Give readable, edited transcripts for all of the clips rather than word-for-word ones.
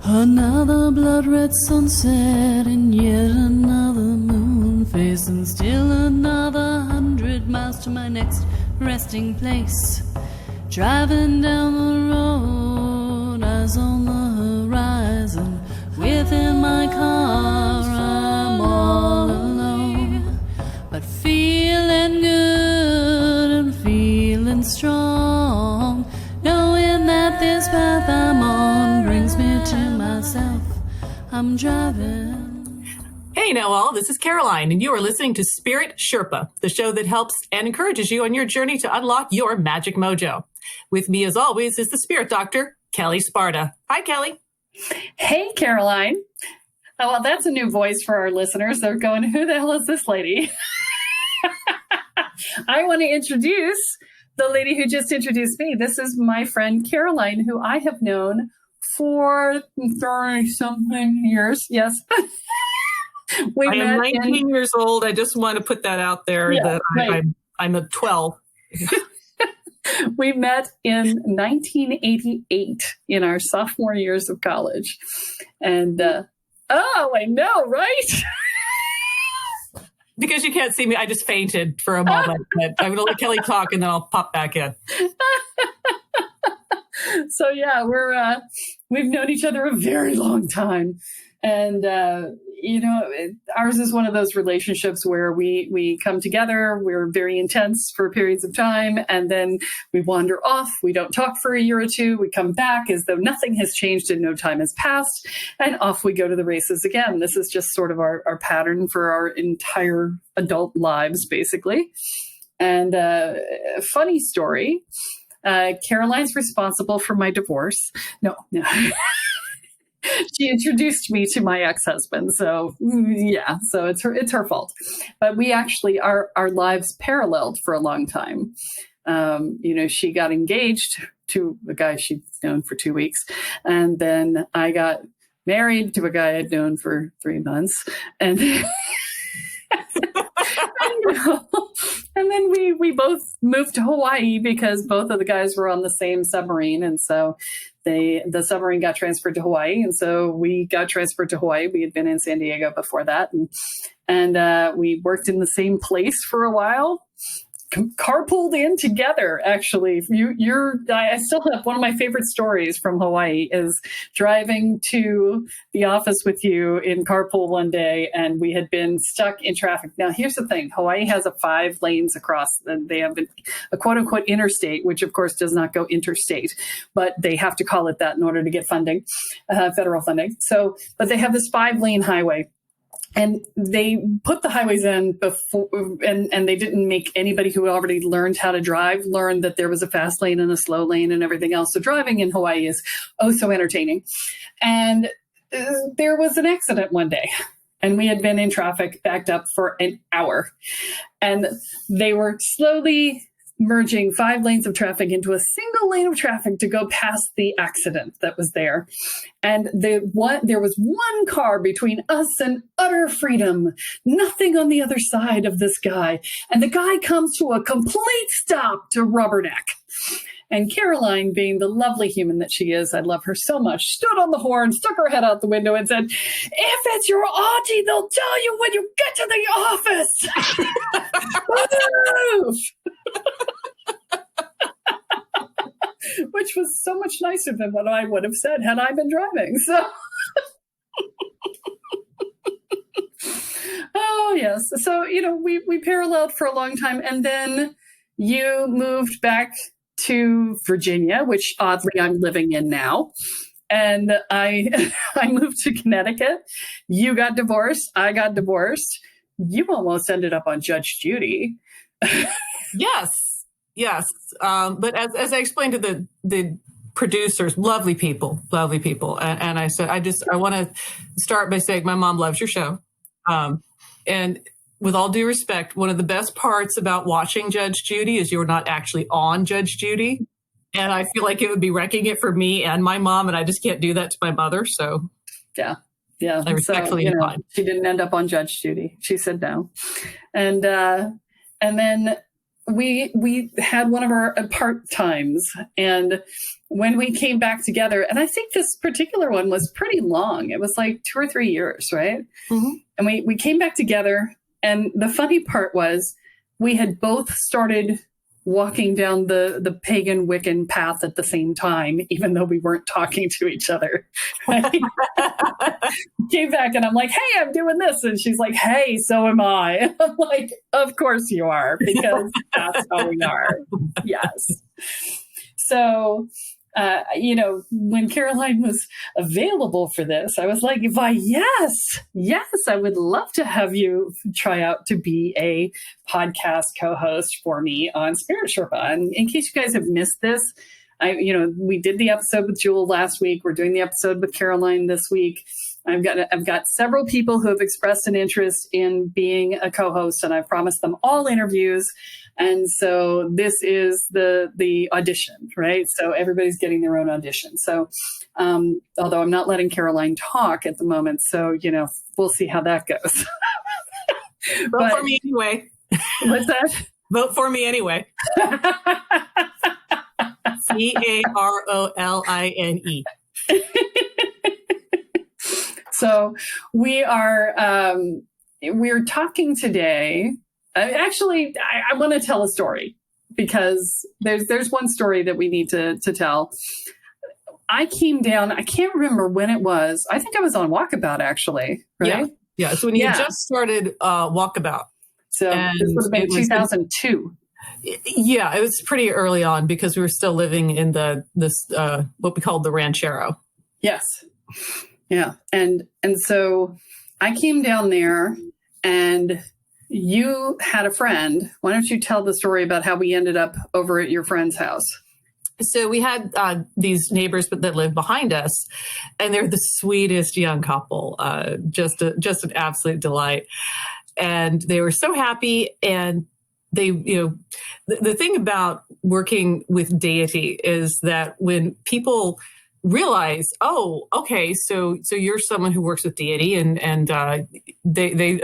Another blood-red sunset and yet another moon face, and still another 100 miles to my next resting place. Driving down the road, eyes on the horizon. Within my car, I'm all alone, but feeling good and feeling strong, knowing that this path I'm on brings me to myself. I'm driving. Hey now all, this is Caroline, and you are listening to Spirit Sherpa, the show that helps and encourages you on your journey to unlock your magic mojo. With me, as always, is the Spirit Doctor, Kelle Sparta. Hi, Kelle. Hey, Caroline. Oh, well, that's a new voice for our listeners. They're going, who the hell is this lady? I want to introduce the lady who just introduced me. This is my friend Caroline, who I have known for 30-something years. Yes. I am 19 years old. I just want to put that out there that right. I'm a 12. We met in 1988 in our sophomore years of college. And, I know, right? Because you can't see me, I just fainted for a moment. I'm going to let Kelle talk and then I'll pop back in. So yeah, we've known each other a very long time. And, ours is one of those relationships where we come together, we're very intense for periods of time, and then we wander off. We don't talk for a year or two. We come back as though nothing has changed and no time has passed, and off we go to the races again. This is just sort of our pattern for our entire adult lives, basically. And funny story, Caroline's responsible for my divorce. No. She introduced me to my ex-husband. So yeah, so it's her fault. But we actually, our lives paralleled for a long time. She got engaged to a guy she'd known for 2 weeks. And then I got married to a guy I'd known for 3 months. And and then we both moved to Hawaii because both of the guys were on the same submarine. And so the submarine got transferred to Hawaii. And so we got transferred to Hawaii. We had been in San Diego before that. And we worked in the same place for a while. Carpooled in together, actually. I still have one of my favorite stories from Hawaii is driving to the office with you in carpool one day, and we had been stuck in traffic. Now, here's the thing. Hawaii has a 5 lanes across, and they have a quote-unquote interstate, which, of course, does not go interstate, but they have to call it that in order to get funding, federal funding. So, but they have this 5-lane highway. And they put the highways in before, and they didn't make anybody who already learned how to drive learn that there was a fast lane and a slow lane and everything else. So driving in Hawaii is so entertaining. And there was an accident one day, and we had been in traffic backed up for an hour. And they were slowly merging 5 lanes of traffic into a single lane of traffic to go past the accident that was there. And there was one car between us and utter freedom, nothing on the other side of this guy. And the guy comes to a complete stop to rubberneck. And Caroline, being the lovely human that she is, I love her so much, stood on the horn, stuck her head out the window and said, "If it's your auntie, they'll tell you when you get to the office." Which was so much nicer than what I would have said had I been driving. So, oh yes. So, we paralleled for a long time, and then you moved back to Virginia, which oddly I'm living in now. And I moved to Connecticut. You got divorced. I got divorced. You almost ended up on Judge Judy. Yes. But as I explained to the producers, lovely people. And I said, I want to start by saying my mom loves your show. And with all due respect, one of the best parts about watching Judge Judy is you're not actually on Judge Judy. And I feel like it would be wrecking it for me and my mom, and I just can't do that to my mother. So yeah. I respectfully decline. She didn't end up on Judge Judy. She said no. And then we had one of our part times, and when we came back together, and I think this particular one was pretty long. It was like 2 or 3 years, right? Mm-hmm. And we came back together, and the funny part was we had both started walking down the pagan Wiccan path at the same time, even though we weren't talking to each other. Right? Came back and I'm like, hey, I'm doing this. And she's like, hey, so am I. I'm like, of course you are, because that's how we are. Yes. So, when Caroline was available for this, I was like, why, yes, I would love to have you try out to be a podcast co-host for me on Spirit Sherpa. And in case you guys have missed this, we did the episode with Jewel last week. We're doing the episode with Caroline this week. I've got several people who have expressed an interest in being a co-host, and I've promised them all interviews. And so this is the audition, right? So everybody's getting their own audition. So although I'm not letting Caroline talk at the moment, so we'll see how that goes. Vote for me anyway. What's that? Vote for me anyway. CAROLINE. So we're talking today. Actually, I want to tell a story, because there's one story that we need to tell. I came down, I can't remember when it was. I think I was on Walkabout, actually, right? Yeah. So when you just started Walkabout. So this would have been 2002. Yeah, it was pretty early on, because we were still living in this what we called the ranchero. Yes. Yeah. And so I came down there, and you had a friend. Why don't you tell the story about how we ended up over at your friend's house? So we had these neighbors that lived behind us, and they're the sweetest young couple, just an absolute delight. And they were so happy. And they, the thing about working with Deity is that when people realize, oh, okay, so you're someone who works with Deity, and they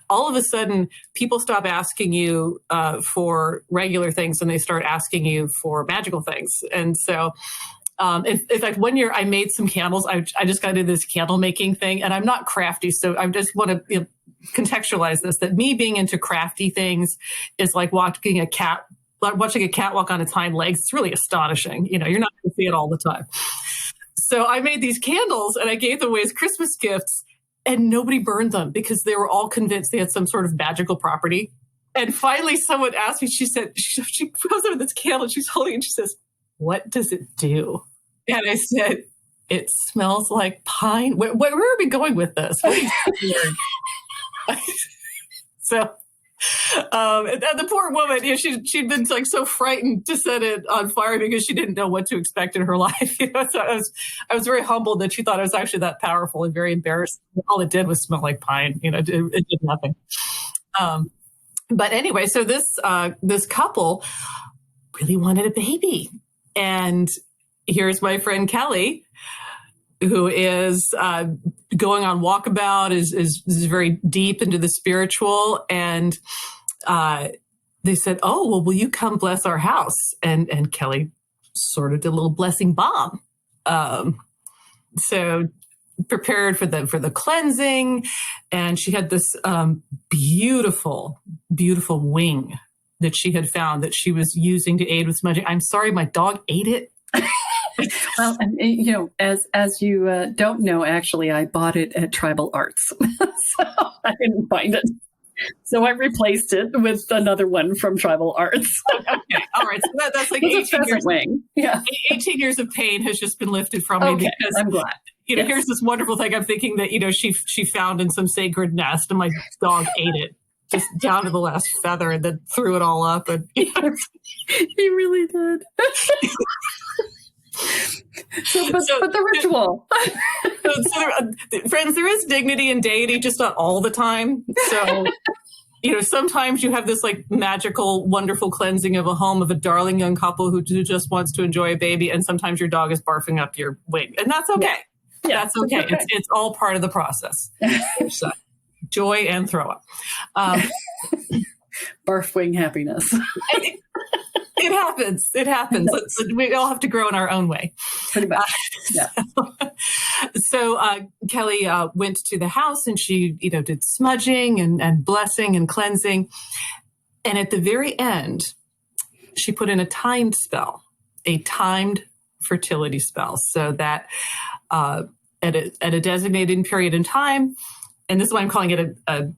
all of a sudden people stop asking you for regular things, and they start asking you for magical things. And so in fact, one year I made some candles. I just got into this candle making thing, and I'm not crafty, so I just want to contextualize this, that me being into crafty things is like watching a cat walk on its hind legs. It's really astonishing. You're not going to see it all the time. So I made these candles, and I gave them away as Christmas gifts, and nobody burned them, because they were all convinced they had some sort of magical property. And finally someone asked me, she said, she goes over this candle, and she's holding it, and she says, what does it do? And I said, it smells like pine. Where are we going with this? What are you doing? So and the poor woman, she'd been like so frightened to set it on fire, because she didn't know what to expect in her life. So I was very humbled that she thought it was actually that powerful, and very embarrassed. All it did was smell like pine. It did nothing. But anyway, so this couple really wanted a baby, and here's my friend Kelly, who is going on Walkabout, is very deep into the spiritual. And they said, oh, well, will you come bless our house? And Kelly sort of did a little blessing bomb. So prepared for the cleansing. And she had this beautiful, beautiful wing that she had found that she was using to aid with smudging. I'm sorry, my dog ate it. Well, as you don't know, actually, I bought it at Tribal Arts, so I didn't find it. So I replaced it with another one from Tribal Arts. Okay, all right. So that's like it's 18 years. Wing. Yeah, 18 years of pain has just been lifted from me, because I'm glad. Yes. Here's this wonderful thing. I'm thinking that she found in some sacred nest, and my dog ate it. Just down to the last feather, and then threw it all up. And he really did. But the ritual. Friends, there is dignity in Deity, just not all the time. So, sometimes you have this like magical, wonderful cleansing of a home of a darling young couple who just wants to enjoy a baby, and sometimes your dog is barfing up your wing, and that's okay. Yeah, that's okay. It's all part of the process. So, joy and throw up. Barf-wing happiness. It happens. It happens. We all have to grow in our own way. Pretty much. Yeah. So Kelly went to the house and she, did smudging and blessing and cleansing. And at the very end, she put in a timed spell, a timed fertility spell, so that at a designated period in time, and this is why I'm calling it a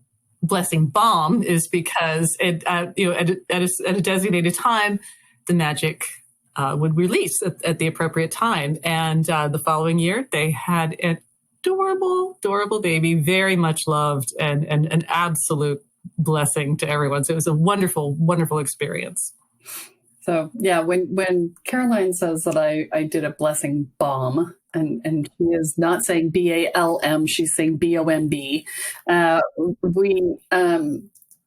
blessing bomb, is because it, at a designated time, the magic would release at the appropriate time. And the following year, they had an adorable baby, very much loved, and an absolute blessing to everyone. So it was a wonderful, wonderful experience. So yeah, when Caroline says that I did a blessing bomb, and she is not saying BALM, she's saying BOMB. We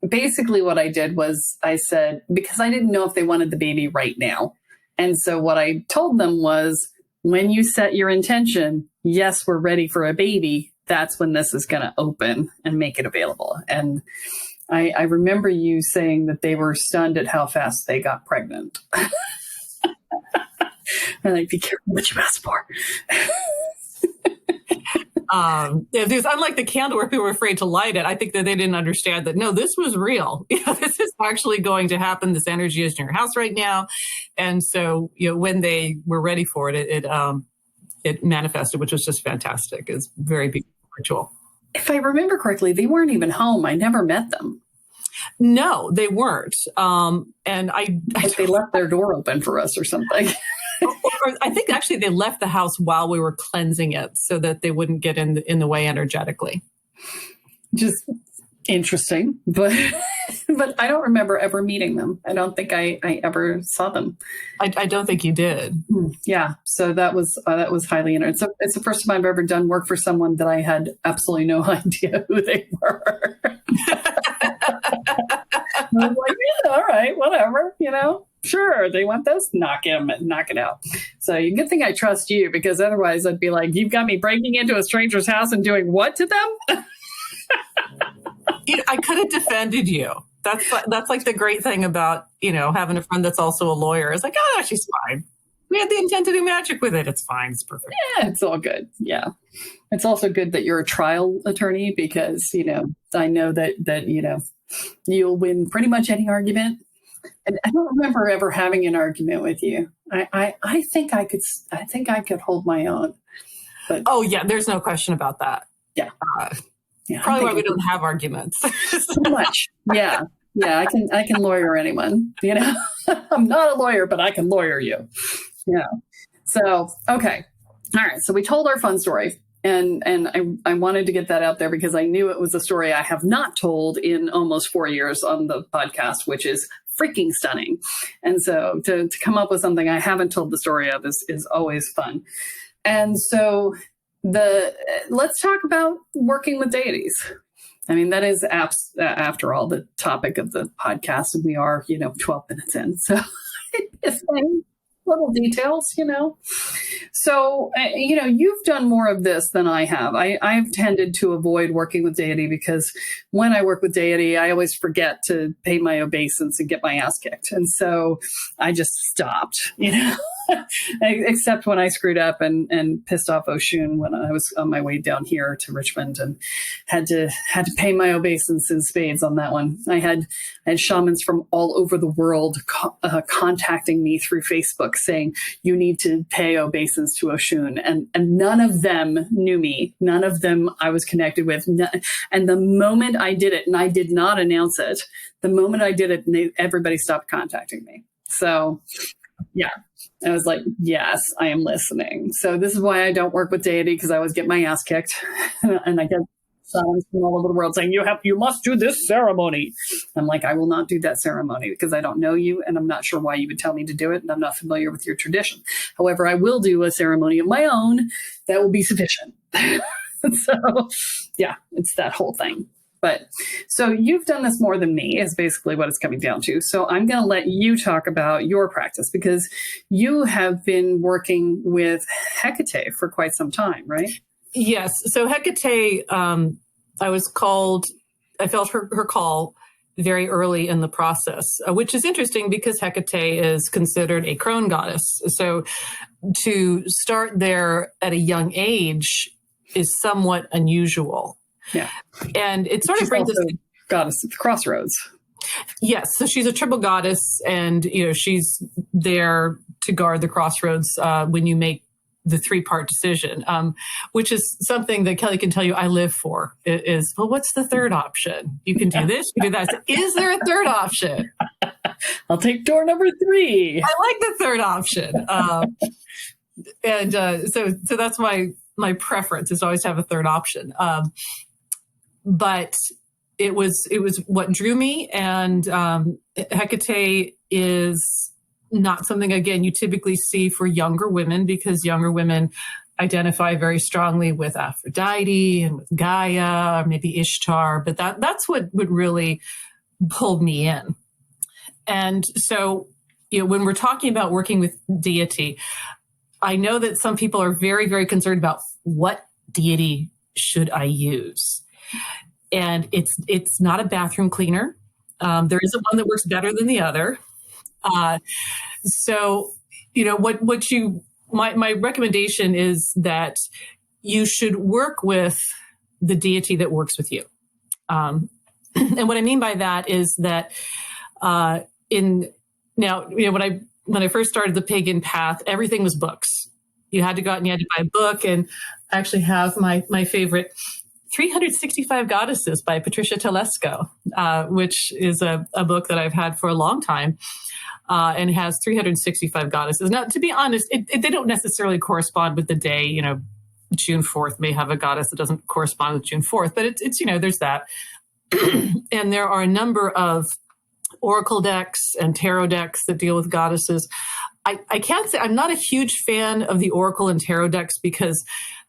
basically what I did was I said, because I didn't know if they wanted the baby right now. And so what I told them was, when you set your intention, yes, we're ready for a baby, that's when this is going to open and make it available. And I remember you saying that they were stunned at how fast they got pregnant. I'm like, be careful what you ask for. Because unlike the candle where people were afraid to light it, I think that they didn't understand that, no, this was real. This is actually going to happen. This energy is in your house right now. And so, when they were ready for it, it manifested, which was just fantastic. It's very beautiful ritual. If I remember correctly, they weren't even home. I never met them. No, they weren't. And they left their door open for us or something. Or I think actually they left the house while we were cleansing it so that they wouldn't get in the way energetically. Just interesting, but I don't remember ever meeting them. I don't think I ever saw them. I don't think you did. Yeah, so that was highly interesting. So it's the first time I've ever done work for someone that I had absolutely no idea who they were. I was like, yeah, all right, whatever, Sure, they want this, knock it out. So good thing I trust you, because otherwise I'd be like, you've got me breaking into a stranger's house and doing what to them? I could have defended you. That's like the great thing about, having a friend that's also a lawyer. It's like, oh, no, she's fine. We had the intent to do magic with it. It's fine. It's perfect. Yeah, it's all good. Yeah. It's also good that you're a trial attorney, because, I know that you'll win pretty much any argument. And I don't remember ever having an argument with you. I think I could hold my own. But oh yeah, there's no question about that. Yeah. Yeah, probably why we don't have arguments. So much. Yeah. Yeah. I can lawyer anyone, I'm not a lawyer, but I can lawyer you. Yeah. So, okay. All right. So we told our fun story, and I wanted to get that out there because I knew it was a story I have not told in almost 4 years on the podcast, which is freaking stunning. And so to come up with something I haven't told the story of is always fun. And so let's talk about working with deities. I mean, that is after all the topic of the podcast, and we are, 12 minutes in. So it's little details, So, you've done more of this than I have. I've tended to avoid working with deity because when I work with deity, I always forget to pay my obeisance and get my ass kicked. And so I just stopped, except when I screwed up and pissed off Oshun when I was on my way down here to Richmond and had to pay my obeisance in spades on that one. I had shamans from all over the world contacting me through Facebook saying, you need to pay obeisance to Oshun. And none of them knew me. None of them I was connected with. And the moment I did it, and I did not announce it, the moment I did it, everybody stopped contacting me. So, yeah, I was like, yes, I am listening. So this is why I don't work with deity, because I always get my ass kicked. And I get shamans from all over the world saying, you must do this ceremony. I'm like, I will not do that ceremony because I don't know you, and I'm not sure why you would tell me to do it, and I'm not familiar with your tradition. However, I will do a ceremony of my own that will be sufficient. So, yeah, it's that whole thing. But so you've done this more than me is basically what it's coming down to. So I'm going to let you talk about your practice, because you have been working with Hecate for quite some time, right? Yes. So Hecate, I felt her call, very early in the process, which is interesting because Hecate is considered a crone goddess. So to start there at a young age is somewhat unusual. Yeah. And it sort of brings us to goddess at the crossroads. Yes. So she's a triple goddess, and, she's there to guard the crossroads when you make the 3-part decision, which is something that Kelle can tell you I live for is, well, what's the third option? You can do this, you can do that. So is there a third option? I'll take door number 3. I like the third option. So that's my preference is to always have a third option. But it was what drew me, and Hecate is not something, again, you typically see for younger women, because younger women identify very strongly with Aphrodite and with Gaia, or maybe Ishtar, but that's what really pulled me in. And so, when we're talking about working with deity, I know that some people are very, very concerned about what deity should I use. And it's not a bathroom cleaner. There isn't one that works better than the other. So, my recommendation is that you should work with the deity that works with you. And what I mean by that is that, when I first started the pagan path, everything was books. You had to go out and you had to buy a book, and I actually have my favorite 365 Goddesses by Patricia Telesco, which is a book that I've had for a long time. And has 365 goddesses. Now, to be honest, they don't necessarily correspond with the day. June 4th may have a goddess that doesn't correspond with June 4th, but it's there's that. And there are a number of oracle decks and tarot decks that deal with goddesses. I can't say I'm not a huge fan of the oracle and tarot decks because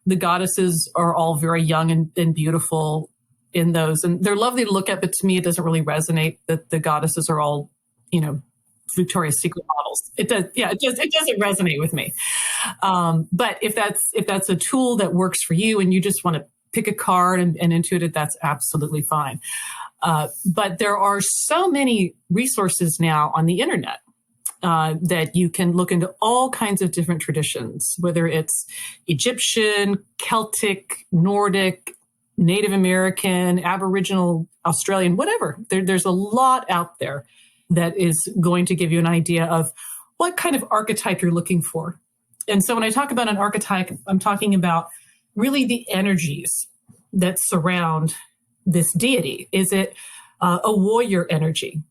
the goddesses are all very young and beautiful in those, and they're lovely to look at. But to me, it doesn't really resonate that the goddesses are all, Victoria's Secret models. It does. Yeah, it doesn't resonate with me. But if that's a tool that works for you and you just want to pick a card and intuit it, that's absolutely fine. But there are so many resources now on the internet that you can look into all kinds of different traditions, whether it's Egyptian, Celtic, Nordic, Native American, Aboriginal, Australian, whatever. There's a lot out there that is going to give you an idea of what kind of archetype you're looking for. And so when I talk about an archetype, I'm talking about really the energies that surround this deity. Is it a warrior energy?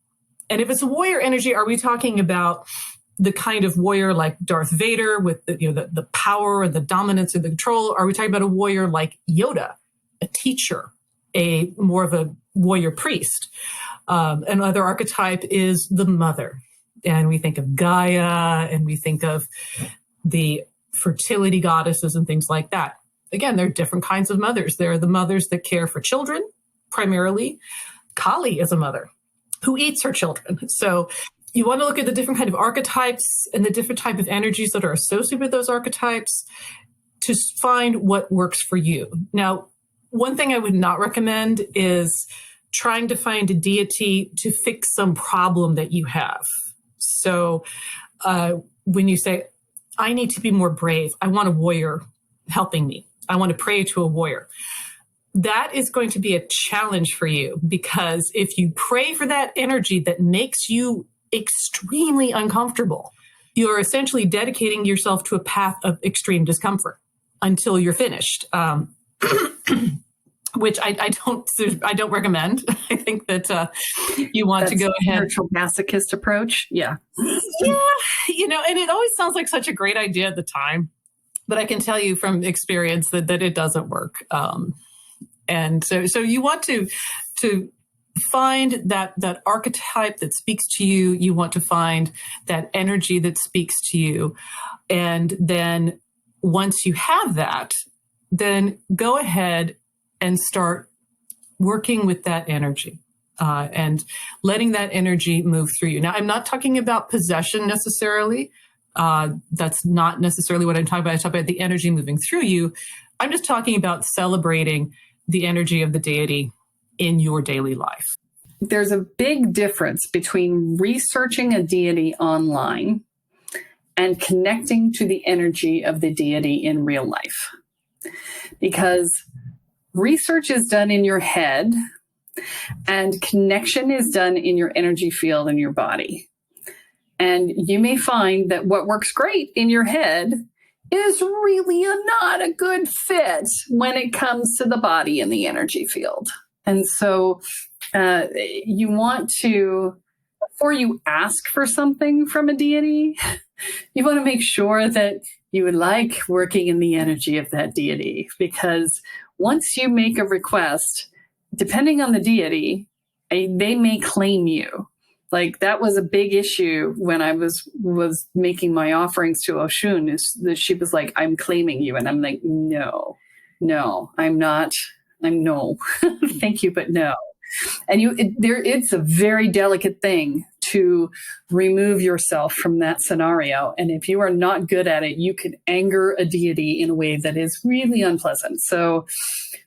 And if it's a warrior energy, are we talking about the kind of warrior like Darth Vader with the power and the dominance and the control? Or are we talking about a warrior like Yoda, a teacher, a more of a warrior priest? Another archetype is the mother. And we think of Gaia, and we think of the fertility goddesses and things like that. Again, there are different kinds of mothers. There are the mothers that care for children, primarily. Kali is a mother who eats her children. So you want to look at the different kind of archetypes and the different type of energies that are associated with those archetypes to find what works for you. Now, one thing I would not recommend is trying to find a deity to fix some problem that you have. So when you say, I need to be more brave, I want a warrior helping me, I want to pray to a warrior, that is going to be a challenge for you, because if you pray for that energy that makes you extremely uncomfortable, you're essentially dedicating yourself to a path of extreme discomfort until you're finished. Which I don't recommend. I think that you want to go ahead. Spiritual masochist approach. Yeah. Yeah. And it always sounds like such a great idea at the time, but I can tell you from experience that it doesn't work. And so you want to find that archetype that speaks to you. You want to find that energy that speaks to you. And then once you have that, then go ahead and start working with that energy and letting that energy move through you. Now, I'm not talking about possession necessarily. That's not necessarily what I'm talking about. I talk about the energy moving through you. I'm just talking about celebrating the energy of the deity in your daily life. there's a big difference between researching a deity online and connecting to the energy of the deity in real life. Because research is done in your head and connection is done in your energy field and your body. And you may find that what works great in your head is really not a good fit when it comes to the body and the energy field. And so you want to, before you ask for something from a deity, you want to make sure that you would like working in the energy of that deity. Because once you make a request, depending on the deity, they may claim you. Like that was a big issue when I was making my offerings to Oshun, is that she was like, I'm claiming you. And I'm like, no, I'm not. No, thank you, but no. And it's a very delicate thing to remove yourself from that scenario. And if you are not good at it, you can anger a deity in a way that is really unpleasant. So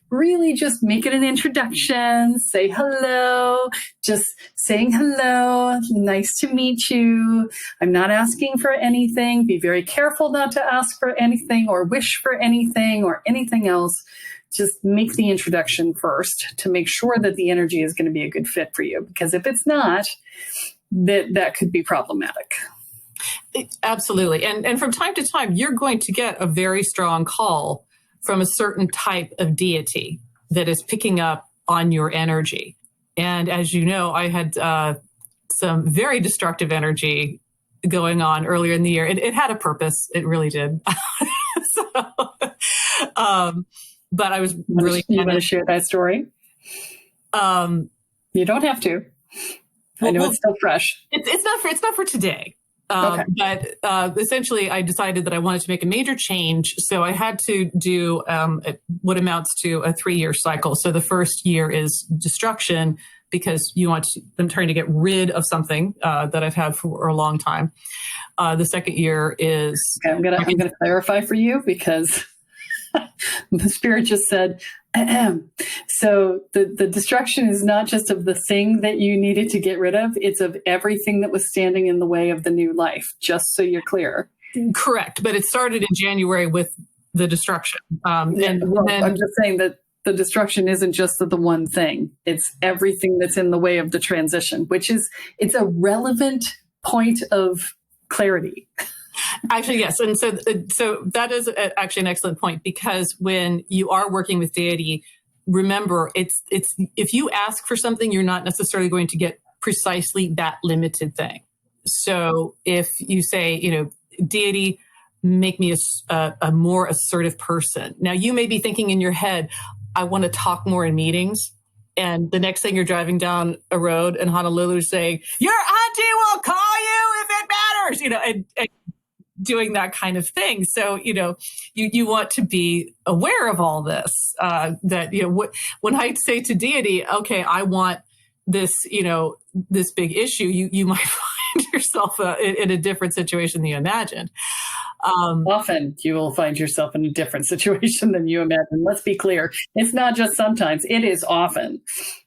really just make it an introduction, say hello, just saying hello, nice to meet you. I'm not asking for anything. Be very careful not to ask for anything or wish for anything or anything else. Just make the introduction first to make sure that the energy is going to be a good fit for you. Because if it's not, that could be problematic. Absolutely. And from time to time, you're going to get a very strong call from a certain type of deity that is picking up on your energy. And as you know, I had some very destructive energy going on earlier in the year. It had a purpose. It really did. But I was really... You want to share that story? You don't have to. I know it's still fresh. It's not for today. Okay. But essentially, I decided that I wanted to make a major change. So I had to do what amounts to a 3-year cycle. So the first year is destruction, because I'm trying to get rid of something that I've had for a long time. The second year is... Okay, I'm gonna clarify for you, because the spirit just said, ahem. So the destruction is not just of the thing that you needed to get rid of, it's of everything that was standing in the way of the new life, just so you're clear. Correct. But it started in January with the destruction. I'm just saying that the destruction isn't just of the one thing. It's everything that's in the way of the transition, it's a relevant point of clarity. Actually, yes. And so that is actually an excellent point, because when you are working with deity, remember, it's if you ask for something, you're not necessarily going to get precisely that limited thing. So if you say, deity, make me a more assertive person. Now, you may be thinking in your head, I want to talk more in meetings. And the next thing you're driving down a road in Honolulu saying, your auntie will call you if it matters, and doing that kind of thing. So, you want to be aware of all this, when I say to deity, okay, I want this, this big issue, you might find yourself in a different situation than you imagined. Often you will find yourself in a different situation than you imagine. Let's be clear. It's not just sometimes, it is often.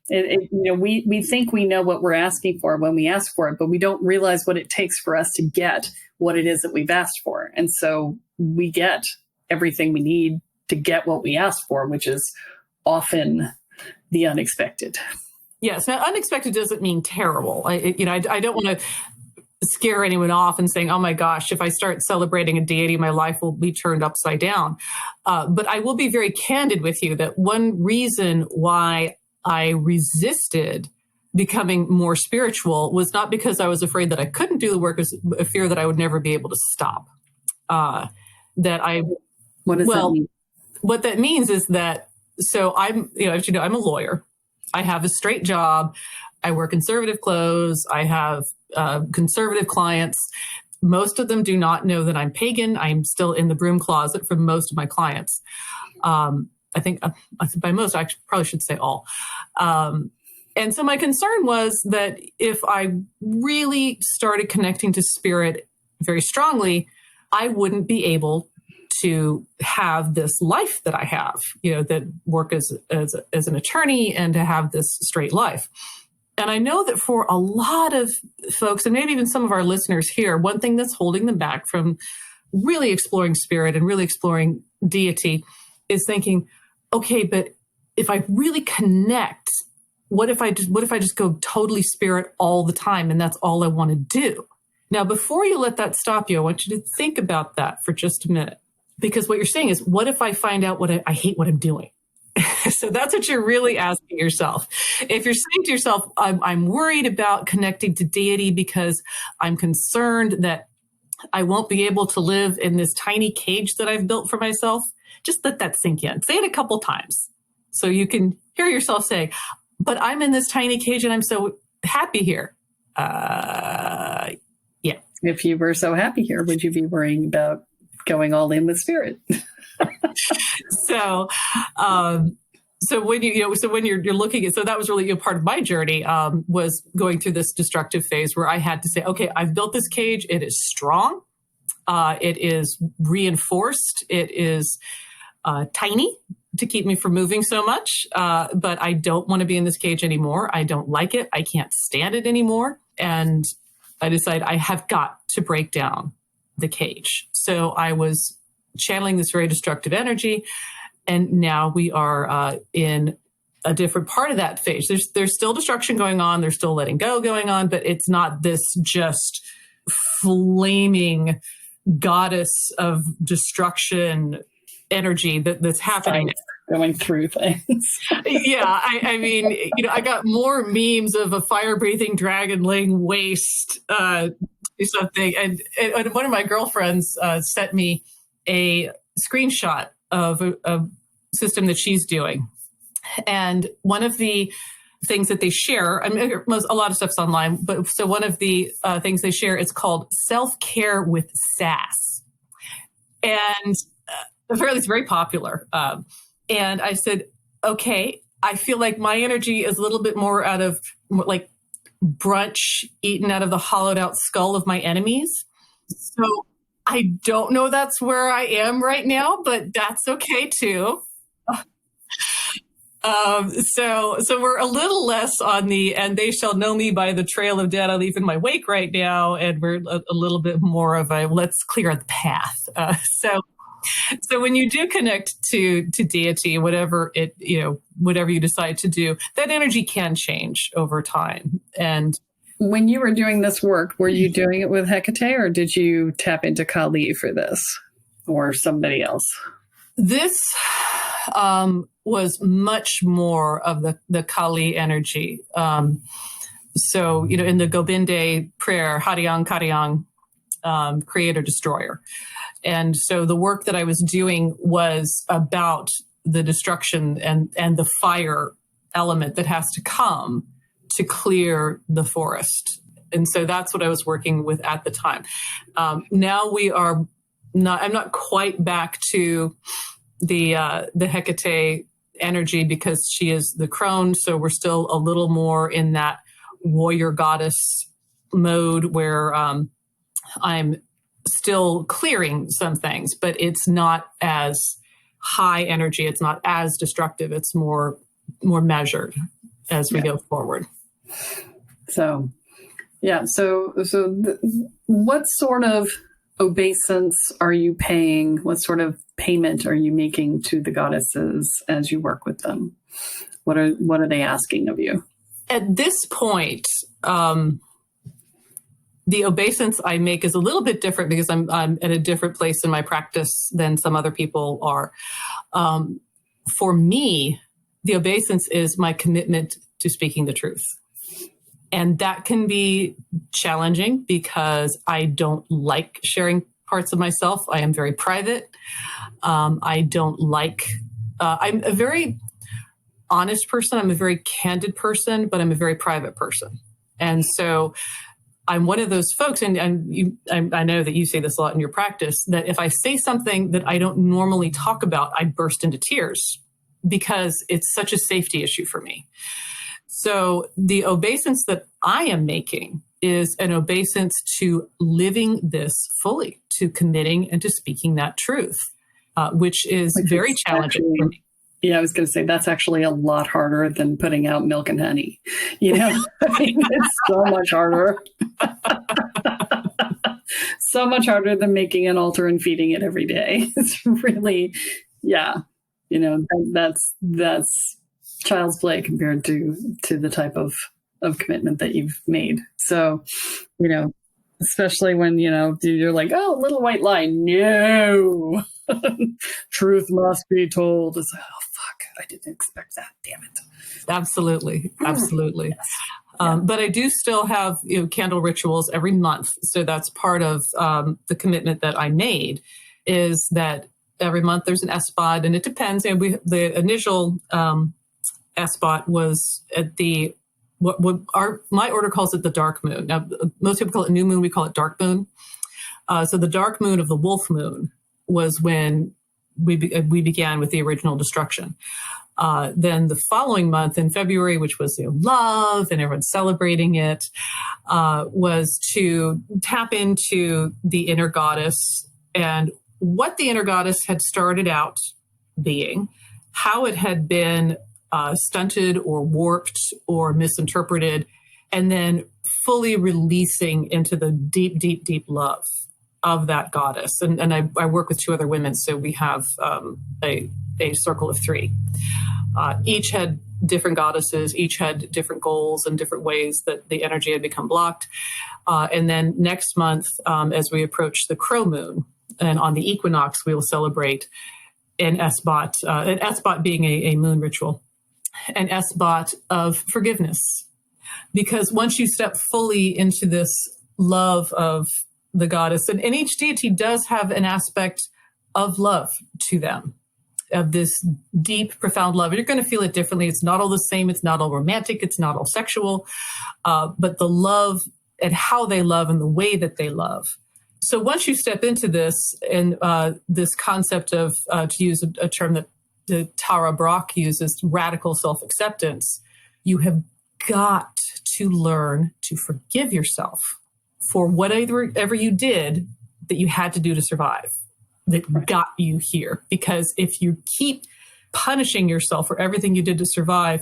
We think we know what we're asking for when we ask for it, but we don't realize what it takes for us to get what it is that we've asked for. And so we get everything we need to get what we asked for, which is often the unexpected. Yes. Now, unexpected doesn't mean terrible. I don't want to scare anyone off and saying, oh my gosh, if I start celebrating a deity, my life will be turned upside down. But I will be very candid with you that one reason why I resisted becoming more spiritual was not because I was afraid that I couldn't do the work, it was a fear that I would never be able to stop. What does that mean? What that means is that, so I'm, as you know, I'm a lawyer. I have a straight job. I wear conservative clothes. I have conservative clients. Most of them do not know that I'm pagan. I'm still in the broom closet for most of my clients. I think by most, I probably should say all. And so my concern was that if I really started connecting to spirit very strongly, I wouldn't be able to have this life that I have, that work as an attorney and to have this straight life. And I know that for a lot of folks, and maybe even some of our listeners here, one thing that's holding them back from really exploring spirit and really exploring deity is thinking, okay, but if I really connect, what if I just go totally spirit all the time and that's all I want to do? Now, before you let that stop you, I want you to think about that for just a minute. Because what you're saying is, what if I find out what I hate what I'm doing? So that's what you're really asking yourself. If you're saying to yourself, I'm worried about connecting to deity because I'm concerned that I won't be able to live in this tiny cage that I've built for myself, just let that sink in. Say it a couple times so you can hear yourself say, but I'm in this tiny cage and I'm so happy here. Yeah. If you were so happy here, would you be worrying about going all in with spirit? So when you're looking at, so that was really part of my journey, was going through this destructive phase where I had to say, okay, I've built this cage. It is strong. It is reinforced. It is tiny to keep me from moving so much. But I don't want to be in this cage anymore. I don't like it. I can't stand it anymore. And I decided I have got to break down the cage. So I was channeling this very destructive energy. And now we are in a different part of that phase. There's still destruction going on. There's still letting go going on, but it's not this just flaming goddess of destruction energy that's happening. Going through things. Yeah. I mean, I got more memes of a fire-breathing dragon laying waste to something. And one of my girlfriends sent me a screenshot of a system that she's doing. And one of the things that they share, I mean, a lot of stuff's online, but so one of the things they share is called Self-Care with Sass. And apparently it's very popular. And I said, okay, I feel like my energy is a little bit more out of like brunch eaten out of the hollowed out skull of my enemies. So I don't know that's where I am right now, but that's okay too. So we're a little less on the, and they shall know me by the trail of dead I leave in my wake right now. And we're a little bit more of a, let's clear the path. So when you do connect to deity, whatever whatever you decide to do, that energy can change over time. And when you were doing this work, were you doing it with Hecate, or did you tap into Kali for this, or somebody else? This was much more of the Kali energy. So, in the Gobinde prayer, Hariang Karyang, creator destroyer. And so the work that I was doing was about the destruction and the fire element that has to come to clear the forest. And so that's what I was working with at the time. Now I'm not quite back to the Hecate energy because she is the crone. So we're still a little more in that warrior goddess mode where I'm still clearing some things, but it's not as high energy. It's not as destructive. It's more measured as we go forward. So, yeah. So what sort of obeisance are you paying? What sort of payment are you making to the goddesses as you work with them? What are they asking of you? At this point, the obeisance I make is a little bit different because I'm at a different place in my practice than some other people are. For me, the obeisance is my commitment to speaking the truth. And that can be challenging because I don't like sharing parts of myself. I am very private. I don't like, I'm a very honest person. I'm a very candid person, but I'm a very private person. And so I'm one of those folks, and I know that you say this a lot in your practice, that if I say something that I don't normally talk about, I burst into tears because it's such a safety issue for me. So the obeisance that I am making is an obeisance to living this fully, to committing and to speaking that truth, which is very challenging for me. Yeah, I was going to say that's actually a lot harder than putting out milk and honey. You know, I mean, it's so much harder. So much harder than making an altar and feeding it every day. It's really, yeah, you know, that's child's play compared to the type of commitment that you've made. So, you know, especially when, you know, you're like, oh, little white line. No, truth must be told. It's like, oh, fuck, I didn't expect that. Damn it. Absolutely. Absolutely. Yes. Yeah. But I do still have, you know, candle rituals every month. So that's part of the commitment that I made, is that every month there's an SBOT, and it depends. And the initial SBOT was at the my order calls it the dark moon. Now, most people call it new moon. We call it dark moon. So the dark moon of the wolf moon was when we began with the original destruction. Then the following month in February, which was, you know, love and everyone's celebrating it, was to tap into the inner goddess and what the inner goddess had started out being, how it had been stunted or warped or misinterpreted, and then fully releasing into the deep, deep, deep love of that goddess. And I work with 2 other women, so we have a circle of 3. Each had different goddesses, each had different goals and different ways that the energy had become blocked. And then next month, as we approach the Crow moon, and on the equinox, we will celebrate an SBOT being a moon ritual, an SBOT of forgiveness. Because once you step fully into this love of the goddess, and each deity does have an aspect of love to them, of this deep, profound love. You're going to feel it differently. It's not all the same. It's not all romantic. It's not all sexual. But the love and how they love and the way that they love. So once you step into this, and this concept of, to use a term that Tara Brach uses, radical self-acceptance, you have got to learn to forgive yourself for whatever you did that you had to do to survive, that got you here. Because if you keep punishing yourself for everything you did to survive,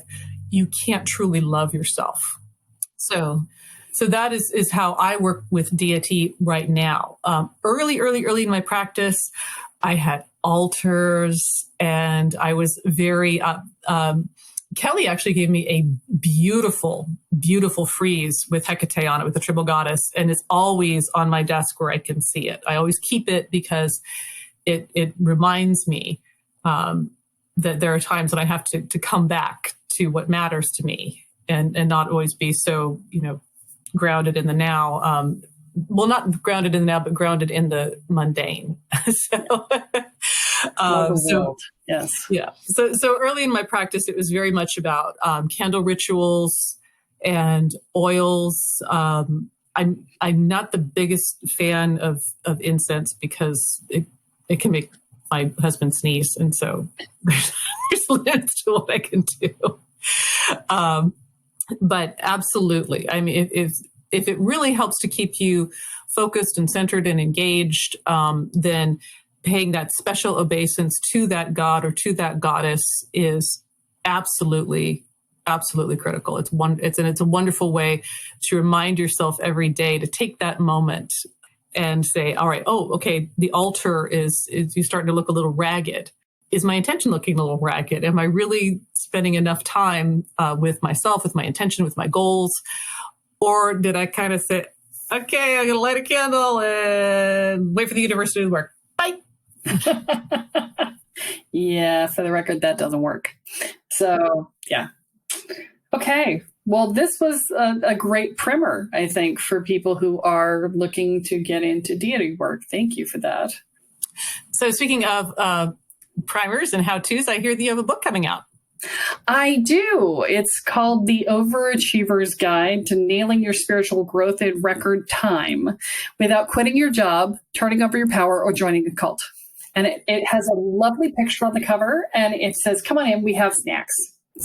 you can't truly love yourself. So that is how I work with deity right now. Early in my practice, I had altars, and I was very, Kelly actually gave me a beautiful, beautiful frieze with Hecate on it, with the triple goddess. And it's always on my desk where I can see it. I always keep it because it reminds me that there are times when I have to come back to what matters to me, and not always be so, you know, grounded in the now. Well, not grounded in the now, but grounded in the mundane. Yes. Yeah. So early in my practice, it was very much about candle rituals and oils. I'm not the biggest fan of incense because it can make my husband sneeze, and so there's limits to what I can do. But absolutely, I mean, if it really helps to keep you focused and centered and engaged, then paying that special obeisance to that god or to that goddess is absolutely critical. It's a wonderful way to remind yourself every day to take that moment and say, all right, okay, the altar is you starting to look a little ragged. Is my intention looking a little ragged? Am I really spending enough time with myself, with my intention, with my goals? Or did I kind of say, okay, I'm going to light a candle and wait for the universe to do the work? Bye. Yeah, for the record, that doesn't work. So, yeah. Okay. Well, this was a great primer, I think, for people who are looking to get into deity work. Thank you for that. So speaking of primers and how-tos, I hear that you have a book coming out. I do. It's called The Overachievers Guide to Nailing Your Spiritual Growth in Record Time Without Quitting Your Job, Turning Over Your Power, or Joining a Cult. And it has a lovely picture on the cover, and it says, come on in, we have snacks.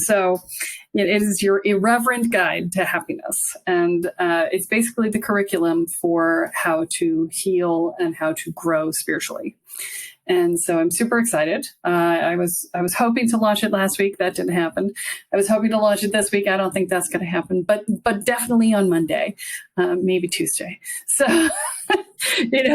So it is your irreverent guide to happiness. And it's basically the curriculum for how to heal and how to grow spiritually. And so I'm super excited. I was hoping to launch it last week. That didn't happen. I was hoping to launch it this week. I don't think that's going to happen, but definitely on Monday, maybe Tuesday. So, I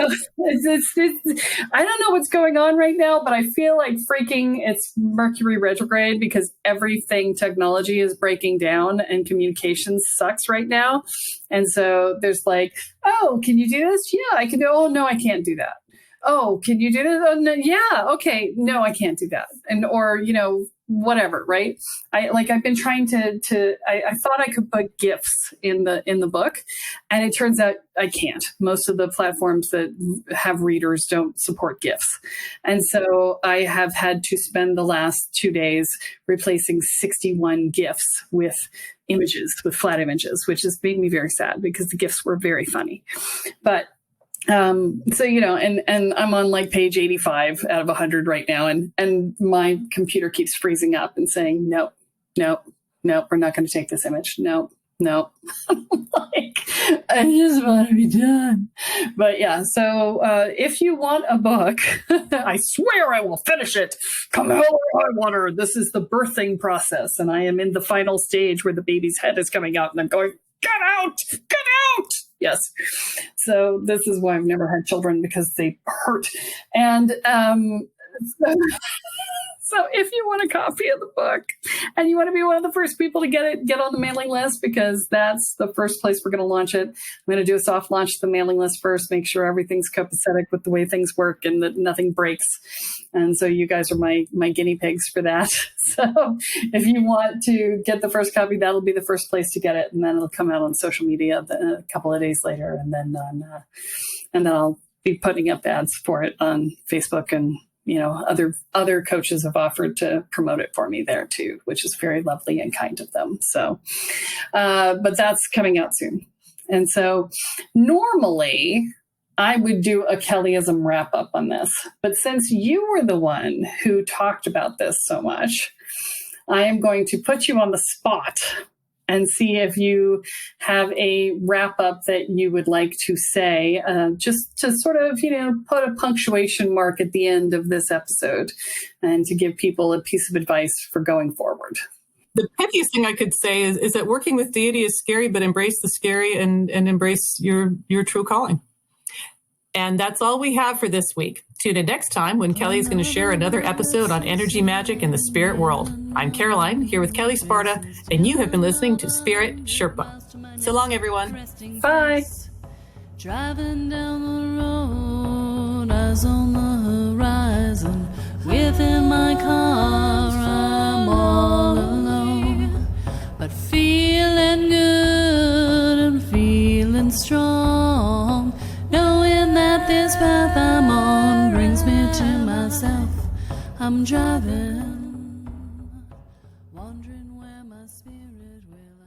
don't know what's going on right now, but I feel like freaking it's Mercury retrograde because everything technology is breaking down and communication sucks right now. And so there's like, oh, can you do this? Yeah, I can do. Oh, no, I can't do that. Oh, can you do this? Oh, no, yeah. Okay. No, I can't do that. And, or, whatever. Right. I've been trying I thought I could put GIFs in the book, and it turns out I can't. Most of the platforms that have readers don't support GIFs. And so I have had to spend the last 2 days replacing 61 GIFs with images, with flat images, which has made me very sad because the GIFs were very funny. But so, and I'm on like page 85 out of 100 right now. And my computer keeps freezing up and saying, no, we're not going to take this image. No. Like, I just want to be done. But yeah, so if you want a book, I swear I will finish it. Come hell or high water. This is the birthing process. And I am in the final stage where the baby's head is coming out and I'm going, get out. Yes. So this is why I've never had children, because they hurt. And so if you want a copy of the book and you want to be one of the first people to get on the mailing list, because that's the first place we're going to launch it. I'm going to do a soft launch to the mailing list first, make sure everything's copacetic with the way things work and that nothing breaks. And so you guys are my guinea pigs for that. So if you want to get the first copy, that'll be the first place to get it. And then it'll come out on social media a couple of days later. And then I'll be putting up ads for it on Facebook, and other coaches have offered to promote it for me there too, which is very lovely and kind of them. So, but that's coming out soon. And so normally I would do a Kelleism wrap up on this, but since you were the one who talked about this so much, I am going to put you on the spot and see if you have a wrap up that you would like to say, just to sort of, put a punctuation mark at the end of this episode and to give people a piece of advice for going forward. The pettiest thing I could say is that working with deity is scary, but embrace the scary and embrace your true calling. And that's all we have for this week. Tune in next time when Kelle is going to share another episode on energy magic in the spirit world. I'm Caroline, here with Kelle Sparta, and you have been listening to Spirit Sherpa. So long, everyone. Bye. Driving down the road, eyes on the horizon. Within my car, I'm all alone, but feeling good and feeling strong. Knowing that this path I'm on brings me to myself. I'm driving, wondering where my spirit will